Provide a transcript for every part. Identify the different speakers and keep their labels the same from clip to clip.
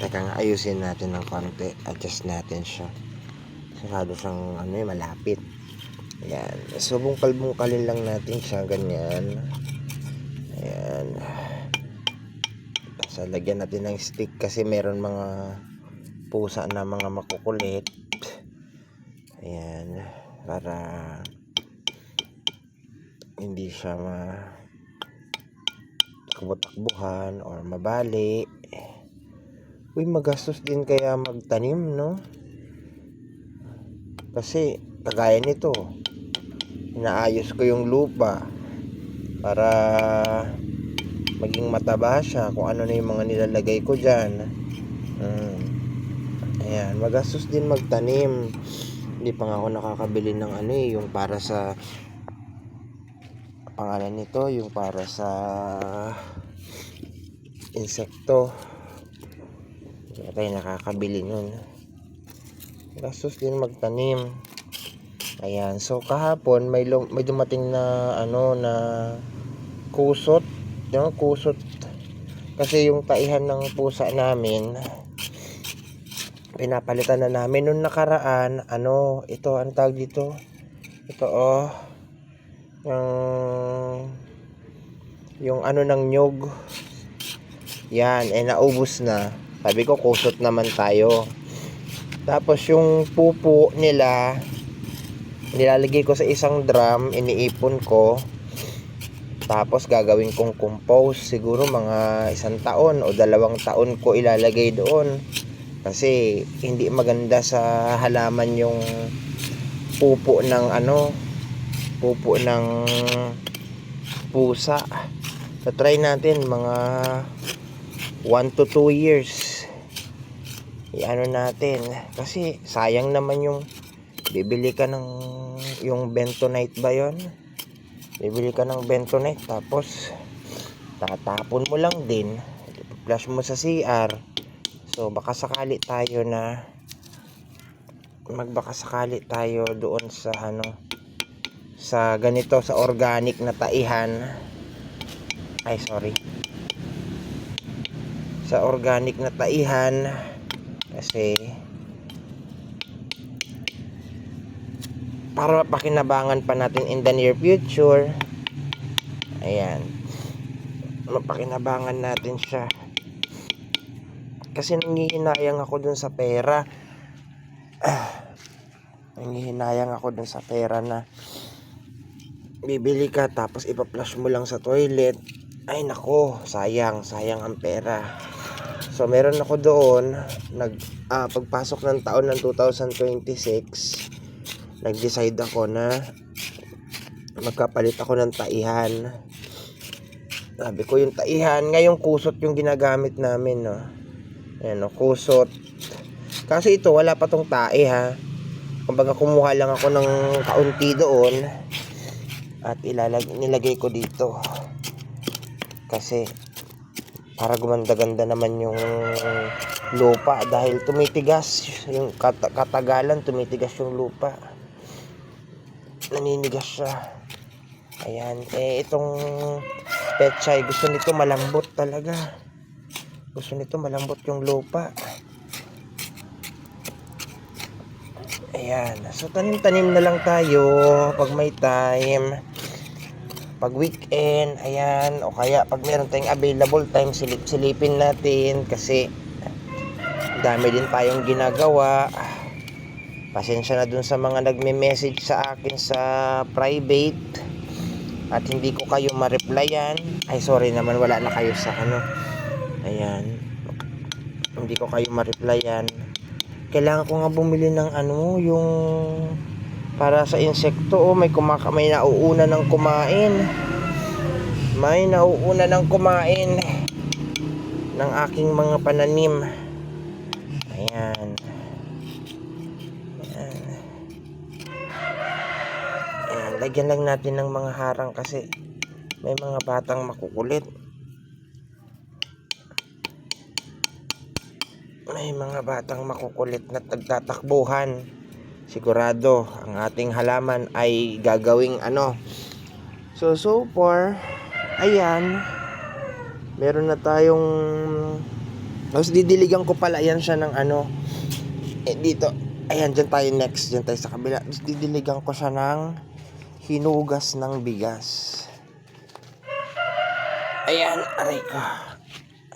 Speaker 1: Teka nga, ayusin natin ng konti. Adjust natin siya. Masyado siyang malapit. Ayan. So, bungkal-bungkalin lang natin siya. Ganyan. Ayan. So, lagyan natin ng stick kasi meron mga pusa na mga makukulit. Ayan. Para hindi siya takbo-takbuhan or mabali. Uy, magastos din kaya magtanim, no? Kasi kagaya nito, inaayos ko yung lupa para maging mataba siya, kung ano na yung mga nilalagay ko dyan. Ayan, magastos din magtanim. Hindi pa nga ako nakakabili ng yung para sa pangalan nito, yung para sa insekto. Hindi tayo nakakabili nun. Gastos din magtanim. Ayan, so kahapon may dumating na na kusot. Yung kusot kasi yung taihan ng pusa namin pinapalitan na namin nung nakaraan. Ito ang tawag dito. Ito yung ng nyog. Yan, naubos na. Sabi ko kusot naman tayo. Tapos yung pupo nila nilalagay ko sa isang drum, iniipon ko. Tapos gagawin kong compost. Siguro mga 1 taon o 2 taon ko ilalagay doon. Kasi hindi maganda sa halaman yung pupo ng pupo ng pusa. So try natin mga 1 to 2 years. Natin. Kasi sayang naman yung bibili ka ng yung bentonite ba yon? Bibili ka ng bentonite tapos tatapon mo lang din. Flush mo sa CR. So baka sakali tayo na magbaka sakali tayo doon sa sa ganito, sa organic na taihan. Sa organic na taihan kasi para pakinabangan pa natin in the near future. Ayan, mapakinabangan natin siya kasi nangihinayang ako dun sa pera. Nangihinayang ako dun sa pera na bibili ka tapos ipa-flush mo lang sa toilet. Ay nako, sayang ang pera. So meron ako doon pagpasok ng taon ng 2026, nag-decide ako na magkapalit ako ng taihan. Sabi ko yung taihan, ngayong kusot yung ginagamit namin, no. Ayan, kusot. Kasi ito wala pa tong tae, ha. Kumbaga kumuha lang ako ng kaunti doon at nilagay ko dito. Kasi para gumanda-ganda naman yung lupa dahil tumitigas yung katagalan, tumitigas yung lupa, naninigas siya. Ayan, itong pechay, gusto nito malambot talaga. Gusto nito malambot yung lupa. Ayan, so tanim-tanim na lang tayo pag may time, pag weekend. Ayan, o kaya pag meron tayong available time, silipin natin kasi dami din tayong ginagawa. Pasensya na dun sa mga nagme-message sa akin sa private at hindi ko kayo ma-replyan. Ay sorry naman, wala na kayo sa ayan, hindi ko kayo ma-replyan. Kailangan ko nga bumili ng yung para sa insekto. May nauuna ng kumain. May nauuna ng kumain ng aking mga pananim. Ayan. Ayan, lagyan lang natin ng mga harang kasi may mga batang makukulit. May mga batang makukulit na tagtatakbuhan. Sigurado ang ating halaman ay gagawing so far, ayan, meron na tayong Tapos didiligan ko pala yan siya ng ano, dito. Ayan, dyan tayo next. Dyan tayo sa kabila. Tapos didiligan ko siya ng hinugas ng bigas. Ayan, aray ko.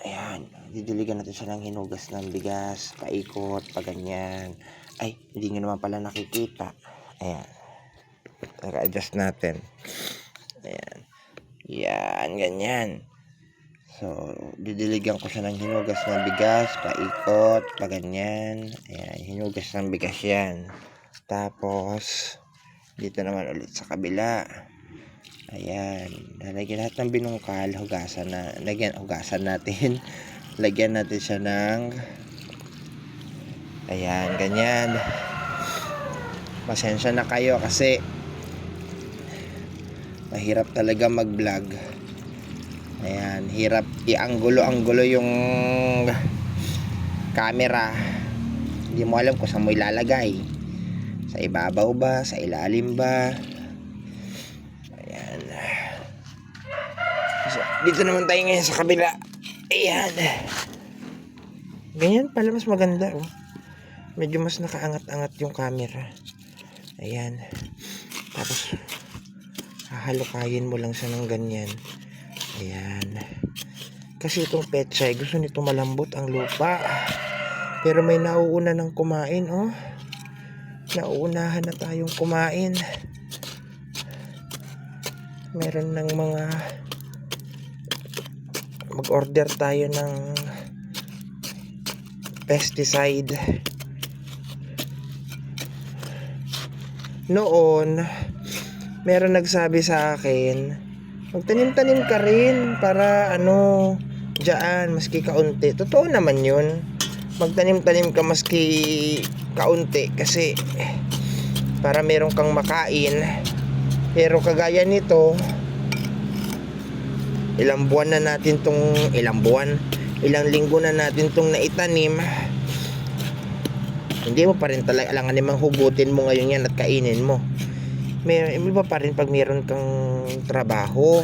Speaker 1: Ayan, didiligan natin siya ng hinugas ng bigas. Paikot, paganyan. Ay, hindi nyo naman pala nakikita. Ayan. Naka-adjust natin. Ayan. Yan, ganyan. So, didiligan ko siya ng hinugas ng bigas, paikot, paganyan. Ayan, hinugas ng bigas yan. Tapos, dito naman ulit sa kabila. Ayan, lalagyan lahat ng binungkal, hugasan natin. Lagyan natin siya ng, ayan, ganyan. Pasensya na kayo kasi mahirap talaga mag-vlog. Ayan, hirap i-anggulo-anggulo yung camera. Hindi mo alam kung saan mo ilalagay. Sa ibabaw ba? Sa ilalim ba? Ayan. So, dito naman tayo ngayon sa kabila. Ayan. Ganyan pala mas maganda, oh. Medyo mas nakaangat-angat yung camera. Ayan. Tapos, hahalukayin mo lang siya ng ganyan. Ayan. Kasi itong pechay, gusto nito malambot ang lupa. Pero may nauuna ng kumain, oh. Nauunahan na tayong kumain. Meron ng mga mag-order tayo ng pesticide. Noon, meron nagsabi sa akin, magtanim-tanim ka rin para ano, dyan, maski kaunti. Totoo naman yun. Magtanim-tanim ka maski kaunti kasi para meron kang makain. Pero kagaya nito, ilang linggo na natin tong naitanim. Hindi mo pa rin talaga alangan namang hugutin mo ngayon yan at kainin mo. May iba pa rin pag meron kang trabaho.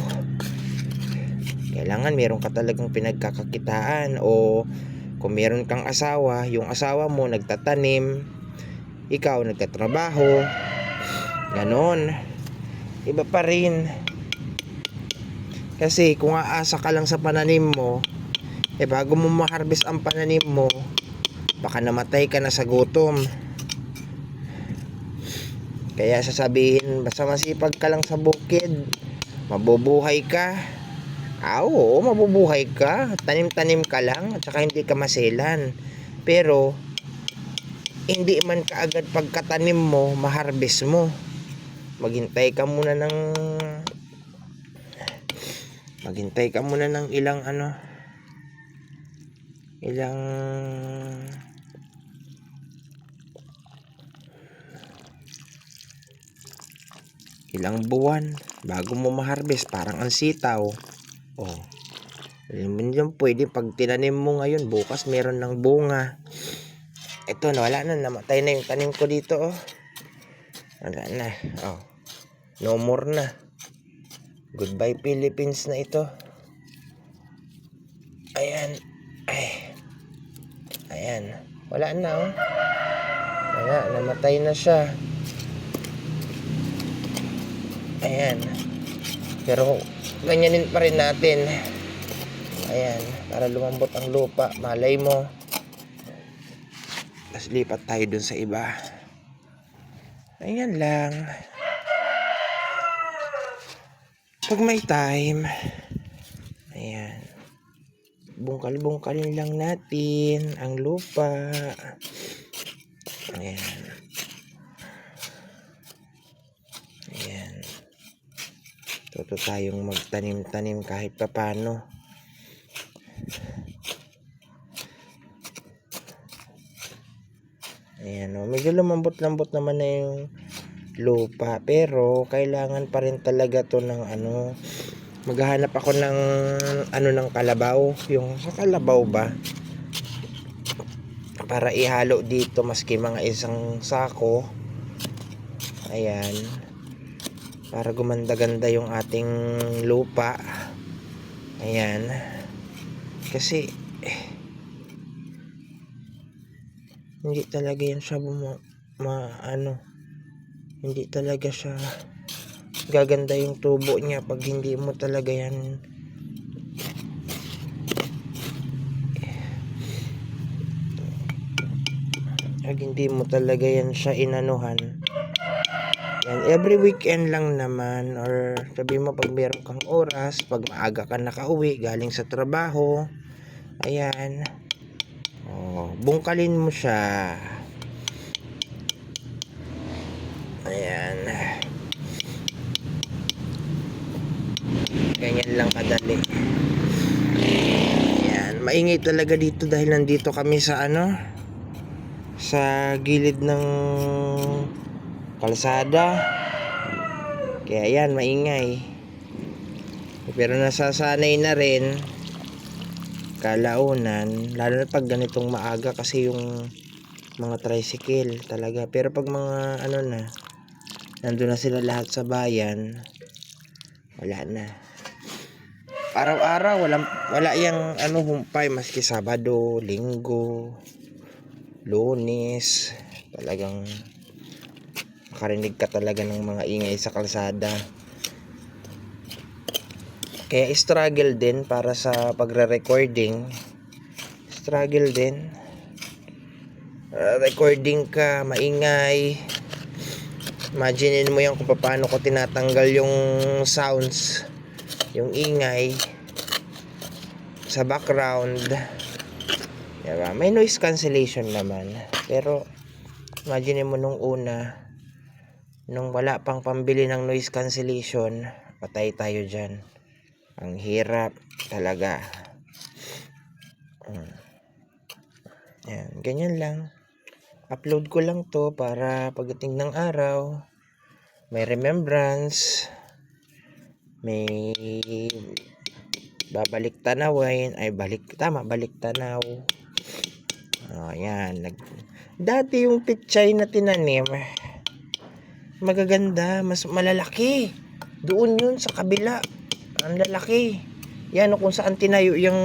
Speaker 1: Kailangan meron ka talagang pinagkakakitaan, o kung meron kang asawa, yung asawa mo nagtatanim, ikaw nagtatrabaho. Ganon. Iba pa rin. Kasi kung aasa ka lang sa pananim mo, bago mo ma-harvest ang pananim mo, baka namatay ka na sa gutom. Kaya sasabihin, basta masipag ka lang sa bukid, mabubuhay ka. Oo, mabubuhay ka. Tanim-tanim ka lang at saka hindi ka maselan. Pero hindi man kaagad pagkatanim mo, ma-harvest mo. Maghintay ka muna ng ilang buwan bago mo ma-harvest. Parang ang sitaw. Oh. Yan pwede pag tinanim mo ngayon, bukas meron ng bunga. Ito, wala na, namatay na yung tanim ko dito, oh. Wala na. Oh. No more na. Goodbye Philippines na ito. Ayan. Ayan. Wala na, oh. Wala, namatay na siya. Ayan. Pero ganyanin pa rin natin. Ayan, para lumambot ang lupa. Malay mo. Tapos lipat tayo dun sa iba. Ayan lang. Pag may time, ayan, bungkal-bungkalin lang natin ang lupa. Ayan. Ayan. Tuto tayong magtanim-tanim kahit papano. Ayan, oh, medyo lumambot-lambot naman na yung lupa, pero kailangan pa rin talaga to ng maghahanap ako ng ng kalabaw, yung sa kalabaw ba, para ihalo dito, maski mga isang sako. Ayan, para gumanda-ganda yung ating lupa. Ayan, kasi Hindi talaga yan siya hindi talaga siya gaganda yung tubo niya pag hindi mo talaga yan siya inanuhan. Yan, every weekend lang naman, or sabi mo pag meron kang oras, pag maaga ka nakauwi galing sa trabaho, ayan, bungkalin mo siya. Ayan, ganyan lang kadali. Ayan, maingay talaga dito dahil nandito kami sa sa gilid ng kalsada, kaya yan, maingay. Pero nasasanay na rin kalaunan, lalo na pag ganitong maaga kasi yung mga tricycle talaga. Pero pag mga nandun na sila lahat sa bayan, wala na. Araw-araw wala yang humpay, maski Sabado, Linggo, Lunes, talagang makarinig ka talaga ng mga ingay sa kalsada. Kaya struggle din para sa pagre-recording. Struggle din. Recording ka, maingay. Imagine mo yan kung paano ko tinatanggal yung sounds, yung ingay sa background. Diba? May noise cancellation naman. Pero imagine mo nung wala pang pambili ng noise cancellation, patay tayo dyan. Ang hirap talaga. Yan, ganyan lang. Upload ko lang to para pagdating ng araw, may remembrance, may balik tanaw. Yan. Dati yung pichay na tinanim, magaganda, mas malalaki. Doon yun sa kabila. Ang lalaki. Yan kung saan tinayo yung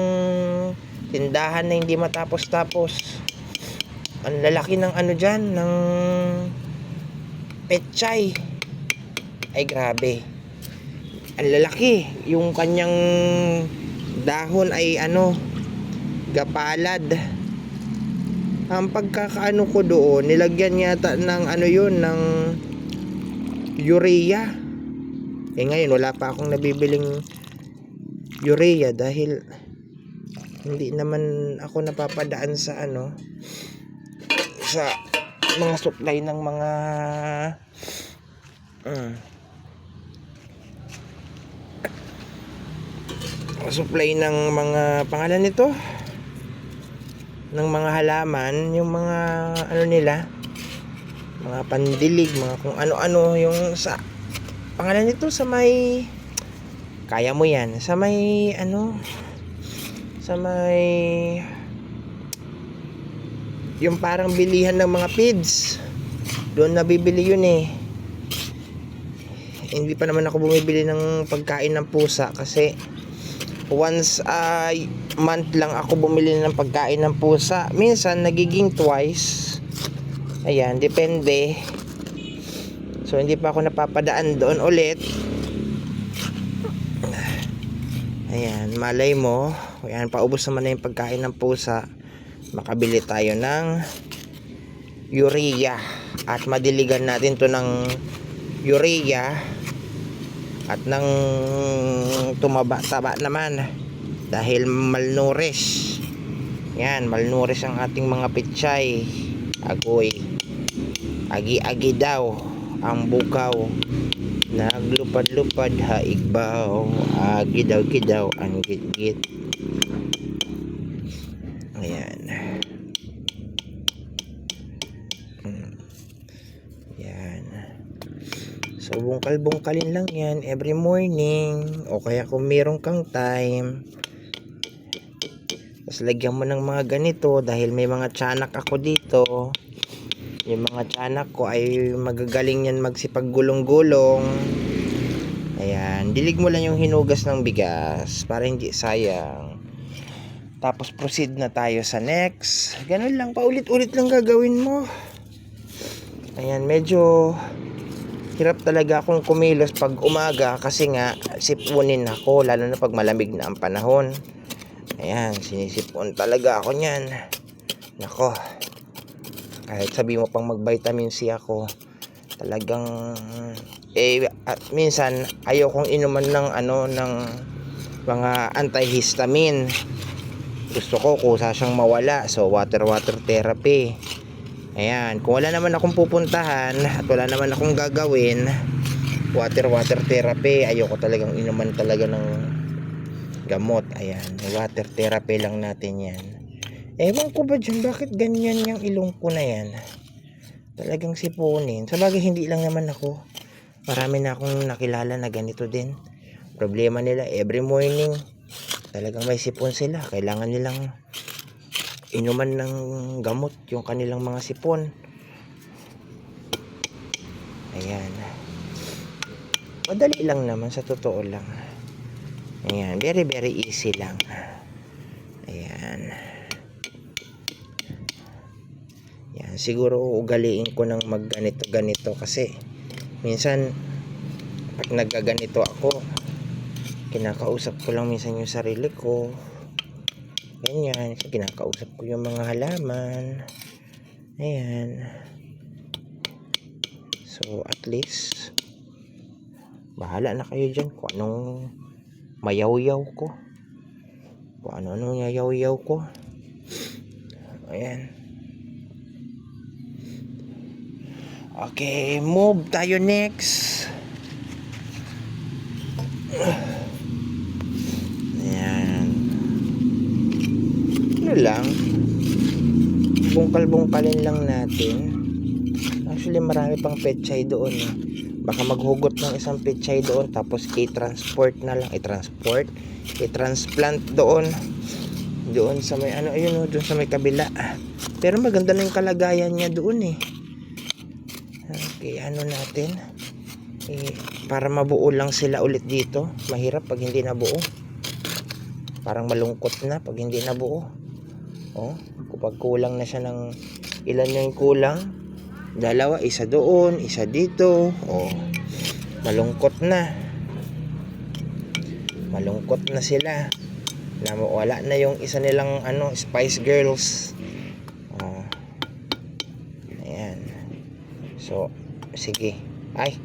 Speaker 1: tindahan na hindi matapos-tapos. Ang lalaki ng dyan, ng pechay. Ay grabe. Ang lalaki. Yung kanyang dahon ay gapalad. Ang pagkakaano ko doon, nilagyan yata ng ng urea. Ngayon wala pa akong nabibiling urea dahil hindi naman ako napapadaan sa sa mga supply ng mga pangalan nito ng mga halaman, yung mga nila, mga pandilig, mga kung ano-ano yung sa pangalan nito sa may, kaya mo yan, sa may sa may yung parang bilihan ng mga feeds, doon nabibili yun Hindi pa naman ako bumibili ng pagkain ng pusa kasi once a month lang ako bumili ng pagkain ng pusa. Minsan nagiging twice. Ayan, depende. So hindi pa ako napapadaan doon ulit. Ayan, malay mo, ayan, paubos naman na yung pagkain ng pusa, makabili tayo ng urea at madiligan natin to ng urea at nang tumaba-taba naman dahil malnourished. Yan, malnourished ang ating mga pichay. Agoy, agi-agi daw ang bukaw, naglupad-lupad haigbaw, agi daw ang git-git. Ayan. Yan. So bungkal-bungkalin lang yan every morning, o kaya kung meron kang time, tapos lagyan mo ng mga ganito dahil may mga tiyanak ako dito. Yung mga tiyanak ko ay magagaling yan magsipaggulong-gulong. Ayan, dilig mo lang yung hinugas ng bigas para hindi sayang. Tapos proceed na tayo sa next. Ganun lang, paulit-ulit lang gagawin mo. Ayan, medyo hirap talaga akong kumilos pag umaga kasi nga sipunin ako, lalo na pag malamig na ang panahon. Ayan, sinisipon talaga ako niyan. Nako, kahit sabi mo pang mag-vitamin C ako, talagang at minsan ayokong inuman ng ng mga antihistamine. Gusto ko kusa siyang mawala, so water therapy. Ayan, kung wala naman akong pupuntahan at wala naman akong gagawin, water therapy. Ayoko talagang inuman talaga ng gamot. Ayan, water therapy lang natin yan. Ewan ko ba dyan, bakit ganyan yung ilong ko na yan? Talagang sipunin. Sabagay hindi lang naman ako, marami na akong nakilala na ganito din. Problema nila, every morning talagang may sipon sila. Kailangan nilang inuman ng gamot yung kanilang mga sipon. Ayan, madali lang naman sa totoo lang. Ayan, very easy lang. Ayan. Yan, siguro ugaliin ko ng mag ganito kasi minsan pag naggaganito ako, kinakausap ko lang minsan yung sarili ko. Ganyan, kinakausap ko yung mga halaman. Ayan. So, at least bahala na kayo dyan kung anong mayaw-yaw ko. Kung ano-ano yayaw-yaw ko. Ayan. Okay, move tayo next. Ayan. Ano lang, bungkal-bungkalin lang natin. Actually, marami pang pechay doon. Baka maghugot ng isang pechay doon, tapos i-transport na lang. I-transplant doon sa may ayun doon sa may kabila. Pero maganda na yung kalagayan niya doon eh. Okay, natin para mabuo lang sila ulit dito. Mahirap pag hindi nabuo. Parang malungkot na pag hindi nabuo. Kapag kulang na siya ng ilan yung kulang, dalawa, isa doon, isa dito. Malungkot na sila na wala na yung isa nilang Spice Girls. Ayan. So, sige. Ay,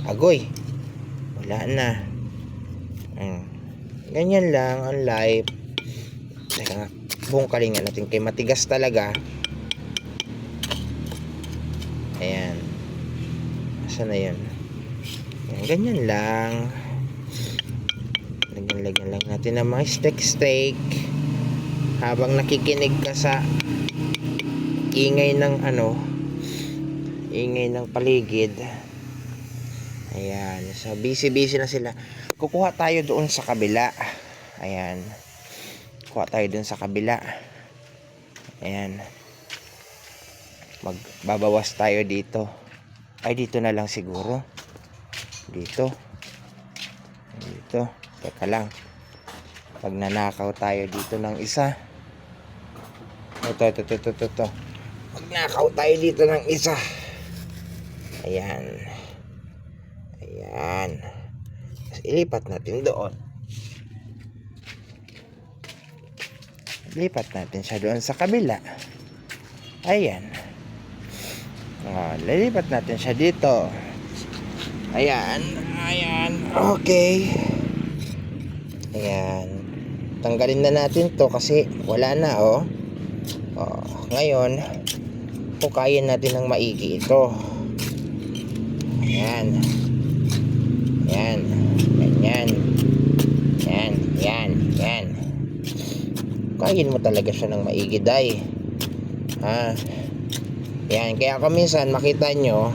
Speaker 1: agoy. Wala na. Ganyan lang ang life. Teka nga, bungkalin nga natin kay matigas talaga. Ayan. Saan na yun? Ayan, ganyan lang. Lagyan lang natin ng mga steak habang nakikinig ka sa ingay ng paligid. Ayan, so busy na sila. Kukuha tayo doon sa kabila. Ayan, kuha tayo doon sa kabila. Ayan, magbabawas tayo dito. Ay, dito na lang siguro. Dito. Teka lang, pag nanakaw tayo dito ng isa, ito, pag nakaw tayo dito ng isa, ayan, tapos ilipat natin doon, lipat natin siya doon sa kabila. Ayan, lilipat natin siya dito. Ayan, okay. Ayan, tanggalin na natin to kasi wala na. Ngayon pukayin natin ng maigi ito. Ayan, ganyan. Yan. Pukayin mo talaga siya ng maigi, day. Yan, kaya ako minsan makita nyo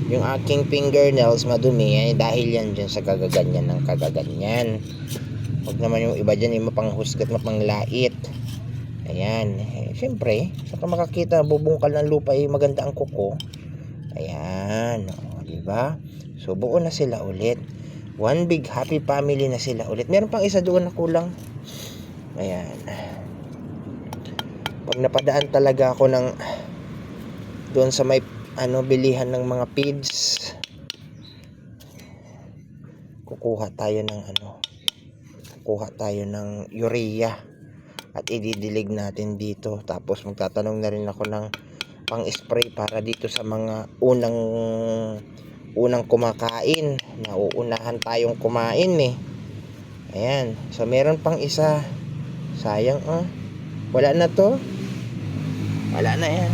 Speaker 1: yung aking fingernails madumi, dahil yan dyan sa kagaganyan ng kagaganyan. Huwag naman yung iba dyan yung mapanghusgat, mapanglait. Ayan, syempre saka makakita bubungkal ng lupa, maganda ang kuko. Ayan, diba? So buo na sila ulit, one big happy family na sila ulit. Meron pang isa doon na kulang. Ayan. Pag napadaan talaga ako ng doon sa may bilihan ng mga feeds, kukuha tayo ng urea at ididilig natin dito. Tapos magtatanong na rin ako ng pang-spray para dito sa mga unang kumakain. Nauunahan tayong kumain eh. Ayan. So meron pang isa. Sayang wala na to. Wala na yan.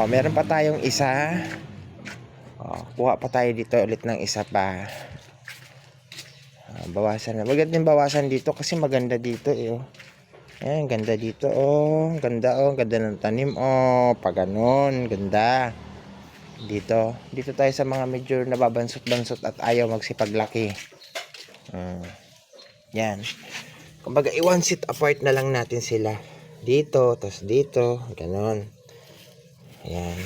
Speaker 1: Meron pa tayong isa. Kuha pa tayo dito ulit ng isa pa. Bawasan na. Maganda din bawasan dito kasi maganda dito eh. Ayan, ganda dito ganda ganda ng tanim pa ganon, ganda. Dito tayo sa mga medyo nababansot-bansot at ayaw magsipaglaki. Yan. Kumbaga i-one seat apart na lang natin sila. Dito, tapos dito, ganon. Ayan.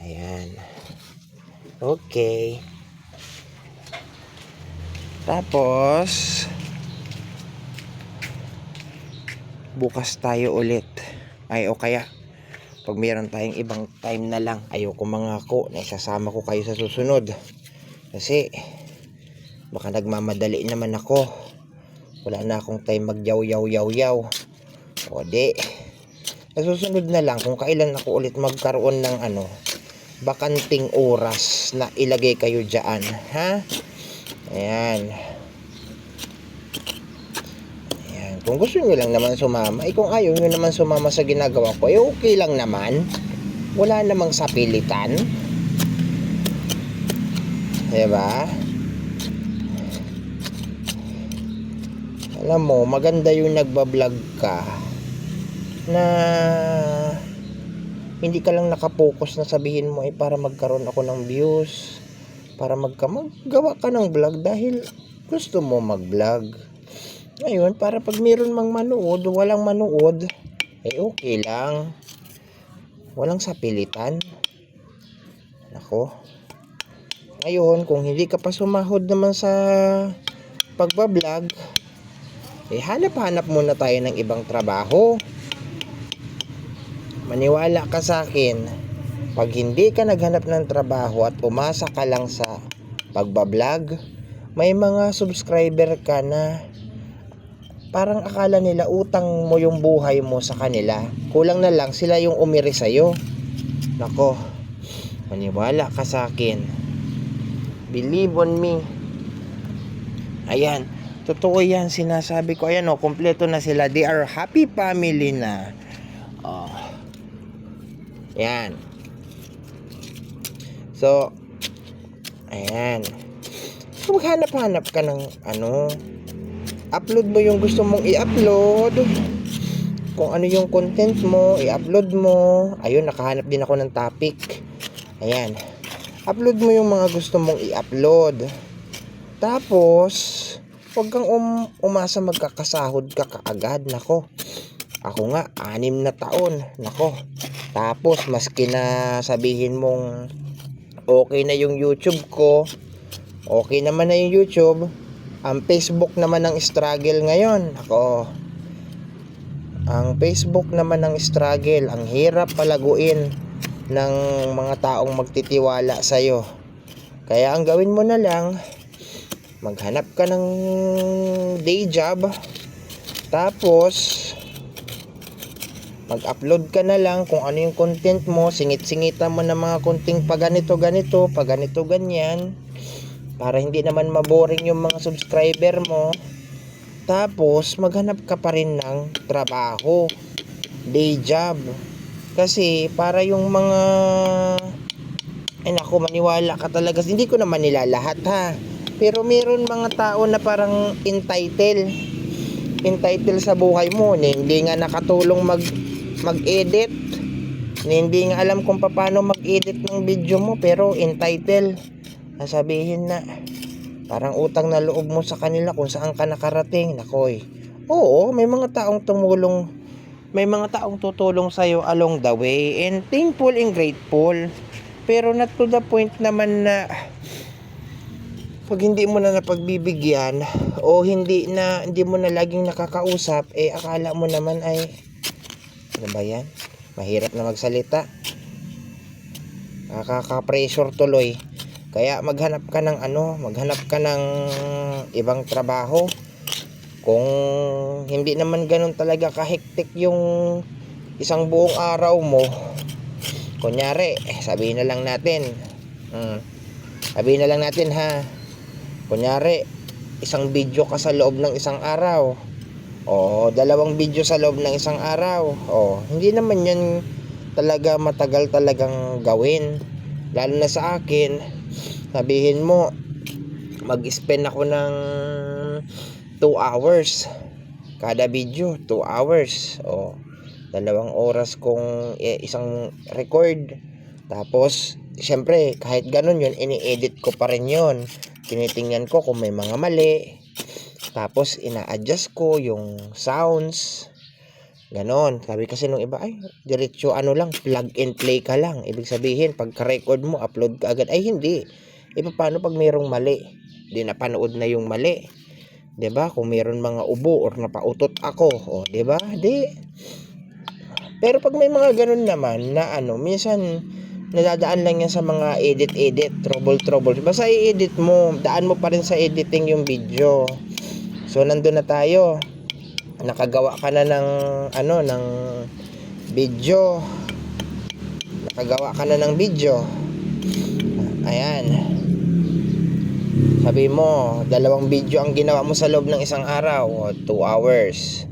Speaker 1: Ayan. Okay. Tapos bukas tayo ulit. O kaya pag mayroon tayong ibang time na lang, ayoko mangako na isasama ko kayo sa susunod. Kasi baka nagmamadali naman ako. Wala na akong time magyaw-yaw-yaw-yaw. O di, susunod na lang kung kailan ako ulit magkaroon ng bakanting oras na ilagay kayo dyan. Ha? Ayan. Ayan. Kung gusto nyo lang naman sumama, kung ayaw nyo naman sumama sa ginagawa ko, okay lang naman. Wala namang sapilitan. Diba? Alam mo, maganda yung nagbablog ka na hindi ka lang nakapokus na sabihin mo para magkaroon ako ng views, para maggawa ka ng vlog dahil gusto mo mag-vlog. Ngayon, para pag mayroon mang manood, walang manood, okay lang. Walang sapilitan. Nako. Ngayon, kung hindi ka pa sumahod naman sa pagbablog, hanap-hanap muna tayo ng ibang trabaho. Maniwala ka sa akin, pag hindi ka naghanap ng trabaho at umasa ka lang sa pagbablog, may mga subscriber ka na parang akala nila utang mo yung buhay mo sa kanila. Kulang na lang sila yung umiri sa'yo. Nako, maniwala ka sa akin. Believe on me. Ayan, totoo yan, sinasabi ko. Ayan kompleto na sila. They are happy family na. Yan. So, ayan. So, maghanap-hanap ka ng upload mo yung gusto mong i-upload. Kung ano yung content mo, i-upload mo. Ayun, nakahanap din ako ng topic. Ayan. Upload mo yung mga gusto mong i-upload. Tapos, huwag kang umasa magkakasahod ka kaagad. Nako. Ako nga, 6 na taon. Nako. Tapos, maski na sabihin mong okay na yung YouTube ko, okay naman na yung YouTube, ang Facebook naman ang struggle ngayon. Ako, ang Facebook naman ang struggle. Ang hirap palaguin ng mga taong magtitiwala sa'yo. Kaya ang gawin mo na lang, maghanap ka ng day job, tapos mag-upload ka na lang kung ano yung content mo, singit-singitan mo ng mga konting paganito ganyan, para hindi naman maboring yung mga subscriber mo. Tapos maghanap ka pa rin ng trabaho, day job, kasi para yung mga naku, maniwala ka talaga, hindi ko naman nila lahat ha, pero meron mga tao na parang entitled sa buhay mo, hindi nga nakatulong mag-edit, hindi nga alam kung paano mag-edit ng video mo, pero entitled. Sabihin na parang utang na loob mo sa kanila kung saan ka nakarating. Nakoy, oo, may mga taong tumulong, may mga taong tutulong sa'yo along the way, and thankful and grateful. Pero not to the point naman na pag hindi mo na napagbibigyan o hindi mo na laging nakakausap, akala mo naman ay ano ba yan? Mahirap na magsalita. Nakaka-pressure tuloy. Kaya maghanap ka ng ibang trabaho. Kung hindi naman ganun talaga kahektik yung isang buong araw mo, kunyari, sabihin na lang natin ha, kunyari, isang video ka sa loob ng isang araw, o dalawang video sa loob ng isang araw, hindi naman yan talaga matagal talagang gawin. Lalo na sa akin, sabihin mo, mag-spend ako ng 2 hours kada video, 2 hours, 2 oras kung isang record. Tapos syempre kahit ganun yun, ini-edit ko pa rin yun, tinitingnan ko kung may mga mali, tapos ina-adjust ko yung sounds, ganon. Sabi kasi nung iba, ay diretso lang, plug and play ka lang, ibig sabihin pagka-record mo upload ka agad. Ay hindi, paano pag mayroong mali, di napanood na yung mali, 'di ba? Kung mayroon mga ubo or napautot ako, 'di ba? Pero pag may mga ganun naman na minsan nadadaan lang yan sa mga edit, trouble. Basta i-edit mo, daan mo pa rin sa editing yung video. So nandun na tayo. Nakagawa ka na ng video. Ayan. Sabi mo, 2 video ang ginawa mo sa loob ng isang araw, 2 hours.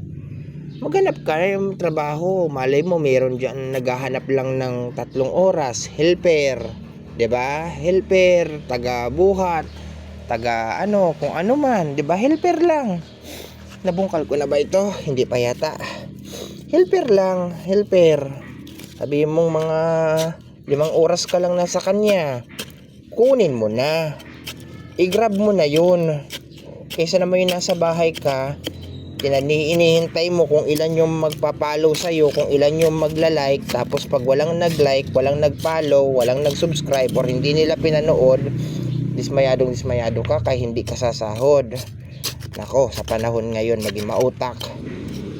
Speaker 1: Maghanap ka ng trabaho. Malay mo meron diyan naghahanap lang ng 3 oras, helper, 'di ba? Helper, taga buhat, taga kung ano man, 'di ba? Helper lang. Nabungkal ko na ba ito? Hindi pa yata. Helper lang, helper. Sabi mong mga 5 oras ka lang nasa kanya. Kunin mo na. I-grab mo na 'yun. Kaysa naman yung nasa bahay ka, inihintay mo kung ilan yung magpa-follow sa'yo, kung ilan yung magla-like, tapos pag walang nag-like, walang nag-follow, walang nag-subscribe, or hindi nila pinanood, dismayado ka kaya hindi ka sasahod. Nako, sa panahon ngayon, maging mautak.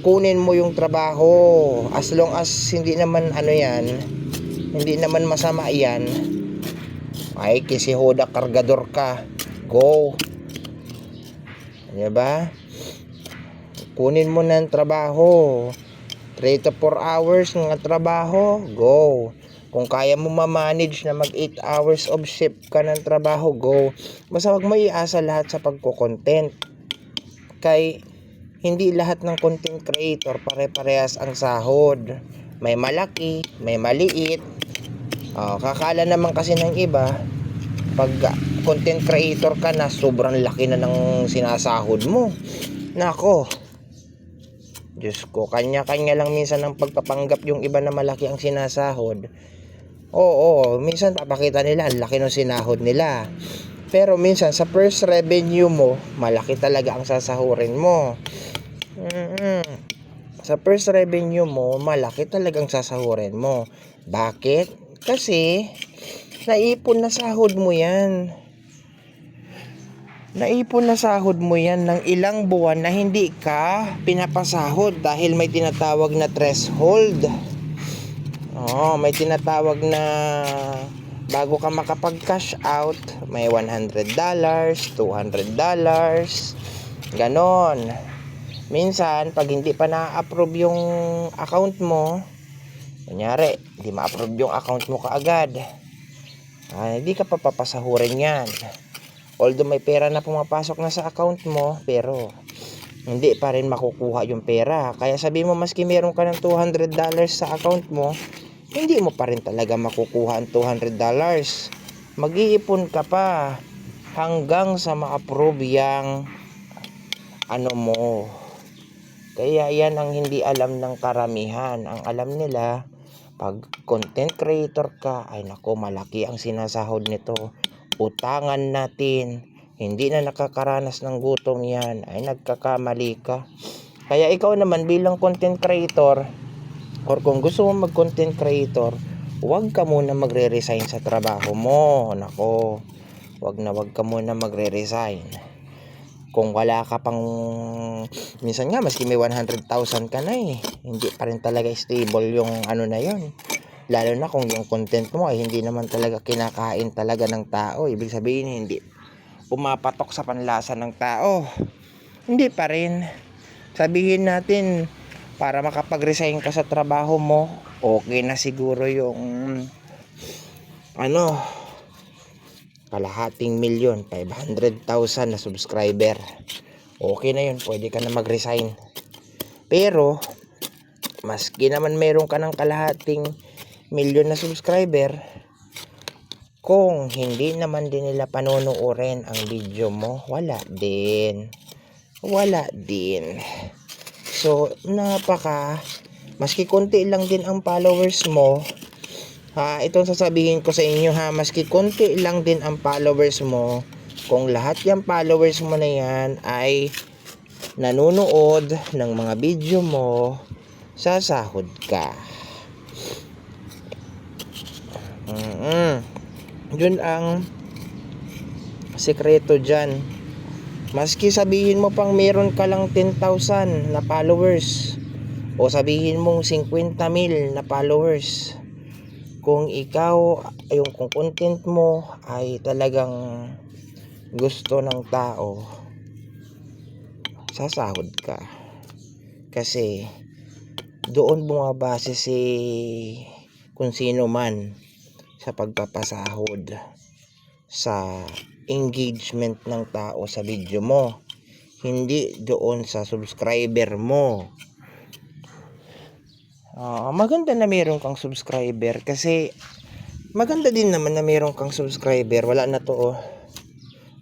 Speaker 1: Kunin mo yung trabaho. As long as hindi naman hindi naman masama yan. Ay, kisihoda kargador ka. Go. Diba? Kunin mo na ang trabaho. 3 to 4 hours ng trabaho, go. Kung kaya mo ma-manage na mag 8 hours of shift ka ng trabaho, go. Basta wag mo iasa lahat sa pagko-content. Kay hindi lahat ng content creator pare-parehas ang sahod. May malaki, may maliit. Kakala naman kasi ng iba, pag content creator ka na, sobrang laki na ng sinasahod mo. Nako, Diyos ko, kanya-kanya lang minsan ang pagpapanggap yung iba na malaki ang sinasahod. Oo, minsan papakita nila ang laki ng sinahod nila. Pero minsan sa first revenue mo, malaki talaga ang sasahurin mo. Sa first revenue mo, malaki talagang sasahurin mo. Bakit? Kasi naipon na sahod mo yan. Naipon na sahod mo yan ng ilang buwan na hindi ka pinapasahod dahil may tinatawag na threshold. May tinatawag na bago ka makapag-cash out, may $100, $200, ganon. Minsan, pag hindi pa na-approve yung account mo, kunyari, hindi ma-approve yung account mo kaagad, hindi ka pa papasahurin yan. Although may pera na pumapasok na sa account mo, pero hindi pa rin makukuha yung pera. Kaya sabi mo, maski meron ka ng $200 sa account mo, hindi mo pa rin talaga makukuha ang $200. Mag-iipon ka pa hanggang sa ma-approve yung mo. Kaya yan ang hindi alam ng karamihan. Ang alam nila, pag content creator ka, ay nako, malaki ang sinasahod nito. Utangan natin, hindi na nakakaranas ng gutom yan, ay nagkakamali ka. Kaya ikaw naman bilang content creator, or kung gusto mo mag content creator, huwag ka muna magre-resign sa trabaho mo. Nako, wag ka muna magre-resign. Kung wala ka pang, minsan nga maski may 100,000 ka na hindi pa rin talaga stable yung ano na yon. Lalo na kung yung content mo ay hindi naman talaga kinakain talaga ng tao, ibig sabihin hindi pumapatok sa panlasa ng tao, hindi pa rin. Sabihin natin para makapag-resign ka sa trabaho mo, okay na siguro yung kalahating milyon, 500,000 na subscriber. Okay na yun, pwede ka na mag-resign. Pero maski naman meron ka ng kalahating milyon na subscriber, kung hindi naman din nila panonoodin ang video mo, wala din. So maski konti lang din ang followers mo, itong sasabihin ko sa inyo maski konti lang din ang followers mo, kung lahat yung followers mo na yan ay nanonood ng mga video mo, sasahod ka. Yun ang sekreto dyan. Maski sabihin mo pang meron ka lang 10,000 na followers, o sabihin mong 50,000 na followers, kung ikaw, kung content mo ay talagang gusto ng tao, sasahod ka. Kasi doon bumabase kung sino man sa pagpapasahod, sa engagement ng tao sa video mo, hindi doon sa subscriber mo. Maganda na meron kang subscriber, kasi maganda din naman na meron kang subscriber. Wala na to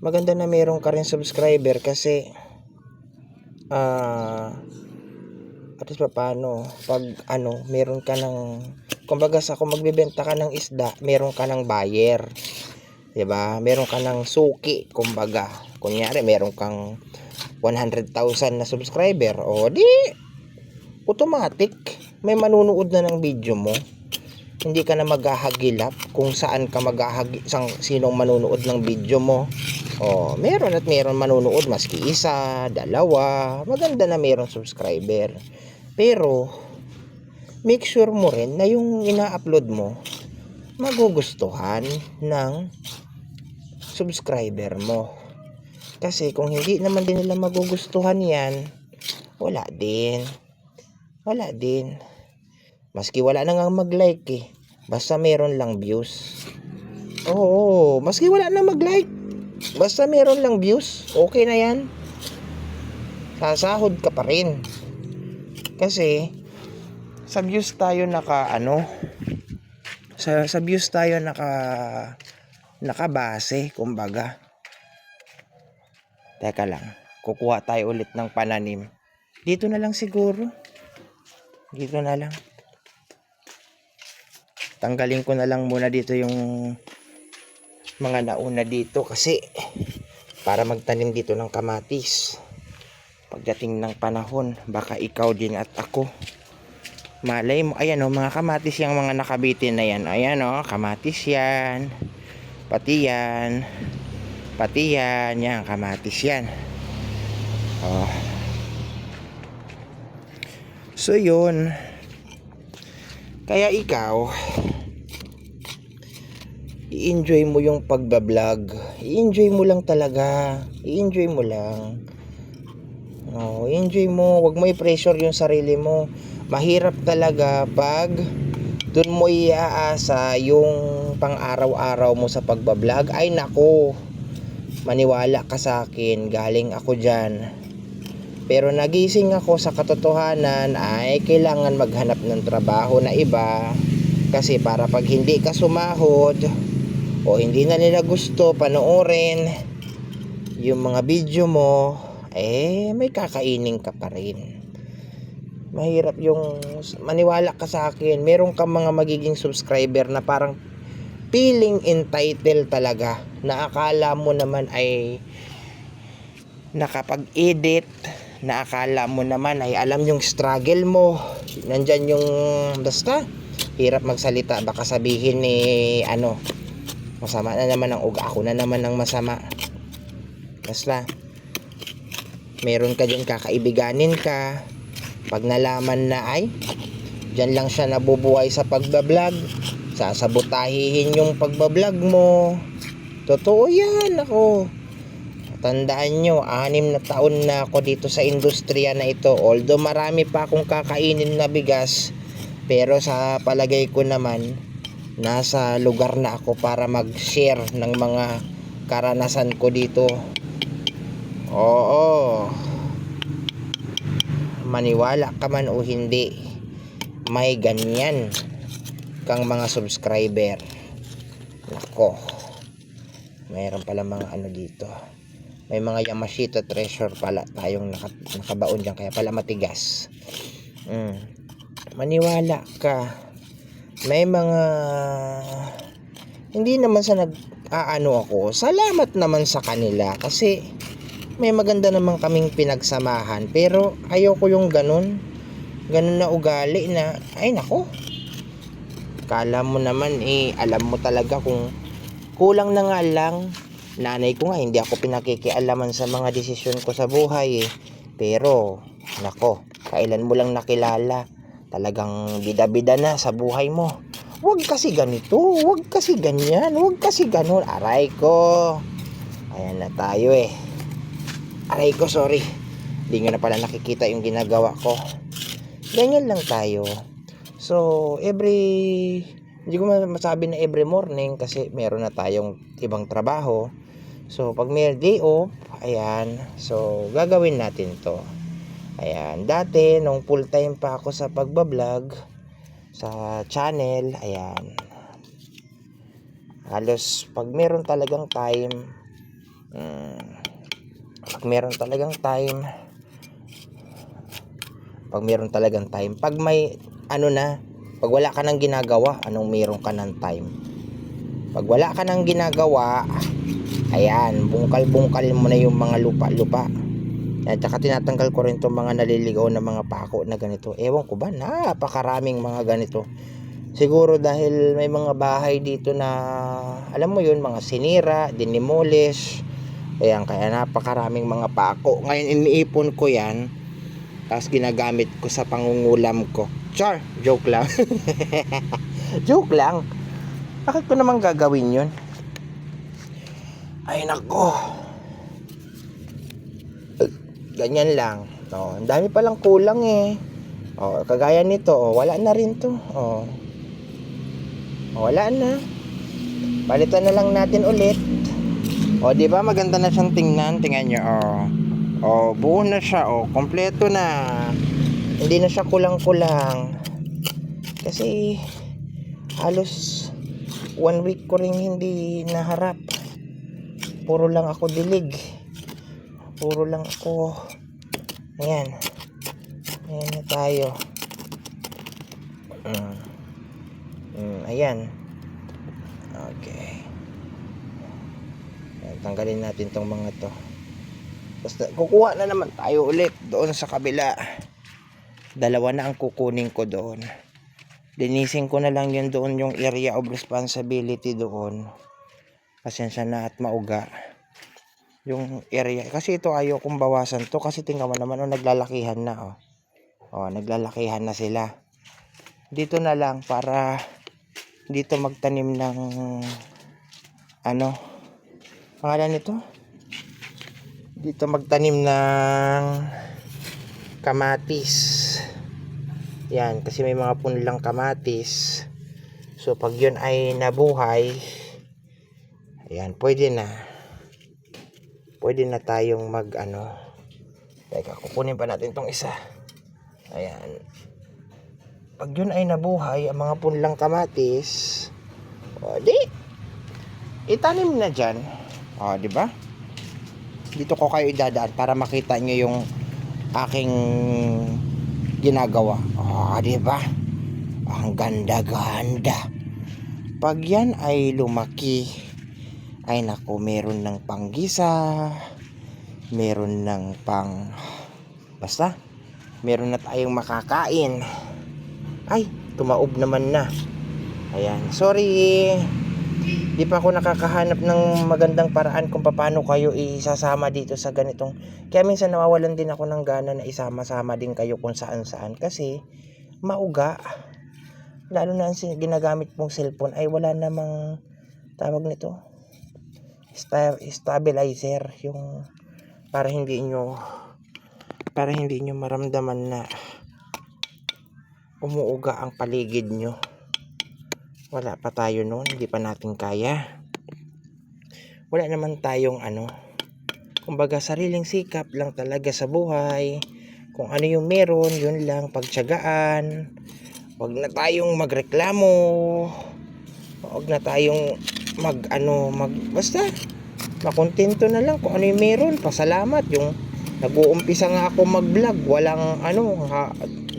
Speaker 1: maganda na meron ka rin subscriber, kasi at least paano pag meron ka ng, kumbaga kung magbebenta ka ng isda, meron ka ng buyer, 'di ba? Meron ka ng suki, kumbaga kunyari meron kang 100,000 na subscriber, o di automatic may manunood na ng video mo. Hindi ka na maghahagilap kung saan ka sinong manunood ng video mo. Meron at meron manunood, maski isa, dalawa, maganda na meron subscriber. Pero make sure mo rin na yung ina-upload mo magugustuhan ng subscriber mo. Kasi kung hindi naman din nila magugustuhan yan, wala din. Maski wala na nga mag-like basta meron lang views. Maski wala na mag-like, basta meron lang views, okay na yan. Sasahod ka pa rin. Kasi sa views tayo sa views tayo nakabase, kumbaga. Teka lang, kukuha tayo ulit ng pananim. Dito na lang siguro. Dito na lang. Tanggalin ko na lang muna dito yung mga nauna dito, kasi para magtanim dito ng kamatis. Pagdating ng panahon, baka ikaw din at ako, malay mo, ayan mga kamatis yung mga nakabitin na yan. Ayan kamatis yan. Pati yan, yan kamatis yan. So yun. Kaya ikaw, i-enjoy mo yung pagbablog. I-enjoy mo lang talaga. I-enjoy mo lang. Enjoy mo. Huwag mo i-pressure yung sarili mo. Mahirap talaga pag dun mo iaasa yung pang-araw-araw mo sa pagbablog. Ay nako, maniwala ka sa akin, galing ako dyan. Pero nagising ako sa katotohanan ay kailangan maghanap ng trabaho na iba, kasi para pag hindi ka sumahod o hindi na nila gusto panoorin yung mga video mo, may kakainin ka pa rin. Mahirap yung maniwala ka sa akin. Meron kang mga magiging subscriber na parang feeling entitled talaga, na akala mo naman ay nakapag-edit, na akala mo naman ay alam yung struggle mo. Nandyan yung basta hirap magsalita, baka sabihin Masama na naman ang uga. Ako na naman ang masama. Basta, meron ka dyan kakaibiganin ka. Pag nalaman na ay, dyan lang siya nabubuhay sa pagbablog, sasabotahihin yung pagbablog mo. Totoo yan ako. Tandaan nyo, 6 na taon na ako dito sa industriya na ito. Although marami pa akong kakainin na bigas, pero sa palagay ko naman, nasa lugar na ako para mag-share ng mga karanasan ko dito. Oo. Maniwala ka man o hindi, may ganyan kang mga subscriber. Nako. Mayroon pala mga ano dito. May mga Yamashita treasure pala tayong nakabaon dyan, kaya pala matigas. Maniwala ka. May mga hindi naman sa nag-aano ako. Salamat naman sa kanila kasi may maganda naman kaming pinagsamahan, pero ayoko yung ganun na ugali na ay nako. Kala mo naman alam mo talaga kung kulang na nga lang. Nanay ko nga, hindi ako pinakikialaman sa mga desisyon ko sa buhay Pero, nako, kailan mo lang nakilala, talagang bida-bida na sa buhay mo. Huwag kasi ganito, huwag kasi ganyan, huwag kasi ganun. Aray ko. Ayan na tayo Aray ko, sorry. Hindi nyo na pala nakikita yung ginagawa ko. Ganyan lang tayo. So, hindi ko masabi na every morning kasi meron na tayong ibang trabaho. So, pag may day off, ayan, so, gagawin natin to. Ayan, dati, nung full time pa ako sa pagbablog, sa channel, ayan, halos, pag meron talagang time, pag may, pag wala ka nang ginagawa, anong meron ka ng time? Pag wala ka nang ginagawa, ayan, bungkal-bungkal mo na yung mga lupa-lupa. At saka tinatanggal ko rin itong mga naliligaw na mga pako na ganito. Ewan ko ba, napakaraming mga ganito. Siguro dahil may mga bahay dito na, alam mo yun, mga sinira, dinimolish. Ayan, kaya napakaraming mga pako. Ngayon, iniipon ko yan. Tapos ginagamit ko sa pangungulam ko. Char, joke lang. Joke lang. Bakit ko naman gagawin yun? Ay nako. Ganyan lang. Ang dami palang kulang kagaya nito, wala na rin to. Wala na. Palitan na lang natin ulit. Di ba maganda na siyang tingnan? Tingnan niyo, buo na siya, kompleto na. Hindi na siya kulang-kulang. Kasi halos 1 week ko ring hindi naharap. Puro lang ako dilig. Puro lang ako. Ayan. Ayan na tayo. Ayan. Okay. Ayan, tanggalin natin tong mga to. Basta kukuha na naman tayo ulit doon sa kabila. 2 na ang kukunin ko doon. Linisin ko na lang yun doon, yung area of responsibility doon. Pasensya na at mauga yung area, kasi ito ayaw kong bawasan to, kasi tingnan mo naman naglalakihan na naglalakihan na sila. Dito na lang para dito magtanim ng pangalan nito, dito magtanim ng kamatis. Yan, kasi may mga punlang kamatis. So pag yun ay nabuhay, ayan, pwede na tayong teka, kukunin pa natin tong isa. Ayan, pag yun ay nabuhay, ang mga punlang kamatis, itanim na dyan. Di ba? Dito ko kayo idadaan para makita nyo yung aking ginagawa. Di ba? Ang ganda-ganda. Pag yan ay lumaki, ay naku, meron ng panggisa, meron ng basta meron na tayong makakain. Ay, tumaob naman na. Ayan, sorry. Di pa ako nakakahanap ng magandang paraan kung paano kayo isasama dito sa ganitong. Kaya minsan nawawalan din ako ng gana na isama-sama din kayo kung saan-saan kasi mauga. Lalo na ang ginagamit mong cellphone ay wala namang tawag nito, stabilizer, yung para hindi nyo maramdaman na umuuga ang paligid nyo. Wala pa tayo noon, hindi pa natin kaya. Wala naman tayong kumbaga sariling sikap lang talaga sa buhay. Kung ano yung meron, yun lang pagtiyagaan. Huwag na tayong magreklamo. Huwag na tayong basta makontento na lang kung ano yung meron. Pasalamat. Yung nag-uumpisa nga ako mag-vlog, walang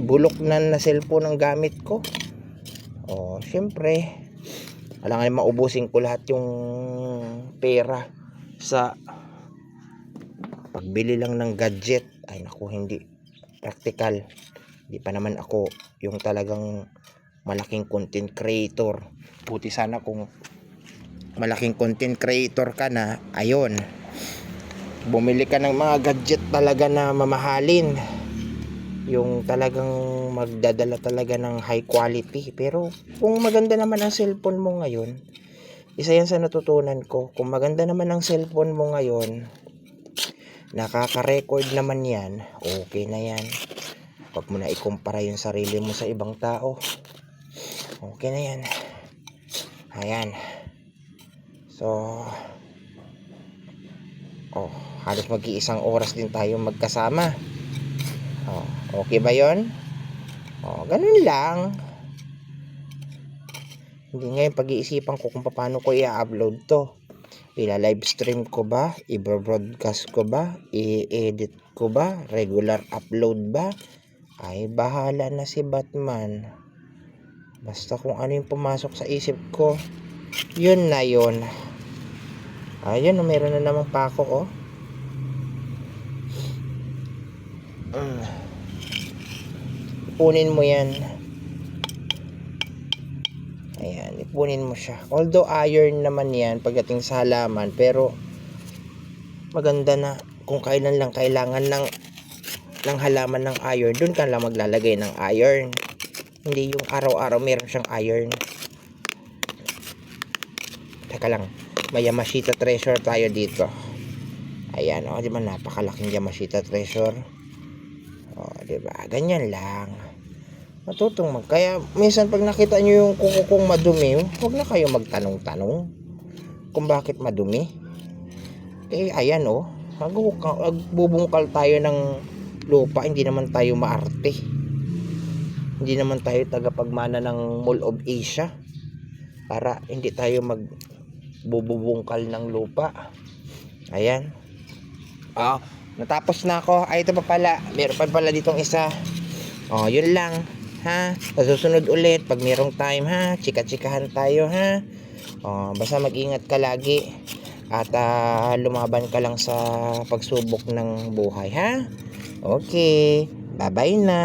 Speaker 1: bulok na cellphone ang gamit ko. Syempre alangan maubusin ko lahat yung pera sa pagbili lang ng gadget. Ay naku, hindi practical. Hindi pa naman ako yung talagang malaking content creator. Buti sana kung malaking content creator ka na, ayun, bumili ka ng mga gadget talaga na mamahalin, yung talagang magdadala talaga ng high quality. Pero kung maganda naman ang cellphone mo ngayon, isa yan sa natutunan ko, kung maganda naman ang cellphone mo ngayon, nakaka-record naman yan, okay na yan. Huwag mo na ikumpara yung sarili mo sa ibang tao, okay na yan. Ayan, so halos mag-iisang oras din tayo magkasama. Okay ba yon? Ganun lang. Hindi ngayon pag-iisipan ko kung paano ko i-upload to. Ila-live stream ko ba? I-broadcast ko ba? I-edit ko ba? Regular upload ba? Ay bahala na si Batman. Basta kung ano yung pumasok sa isip ko, yun na yun. Ayun, meron na namang pako ipunin mo yan. Ayan, ipunin mo siya. Although iron naman yan pagdating sa halaman, pero maganda na kung kailan lang kailangan ng halaman ng iron, dun ka lang maglalagay ng iron. Hindi yung araw-araw meron siyang iron. Teka lang, may Yamashita Treasure tayo dito. Ayan, di ba napakalaking Yamashita Treasure. Di ba? Ganyan lang. Matutong kaya minsan pag nakita nyo yung kuko kong madumi, huwag na kayo magtanong-tanong kung bakit madumi. Ayan magbubungkal tayo ng lupa, hindi naman tayo maarte. Hindi naman tayo tagapagmana ng Mall of Asia para hindi tayo magbubungkal ng lupa. Ayan. Natapos na ako. Ito pa pala, meron pa pala ditong isa. Yun lang, ha. Sa susunod ulit pag merong time, ha, chika-chikahan tayo, ha. Basta mag-ingat ka lagi at lumaban ka lang sa pagsubok ng buhay, ha. Okay, bye-bye na.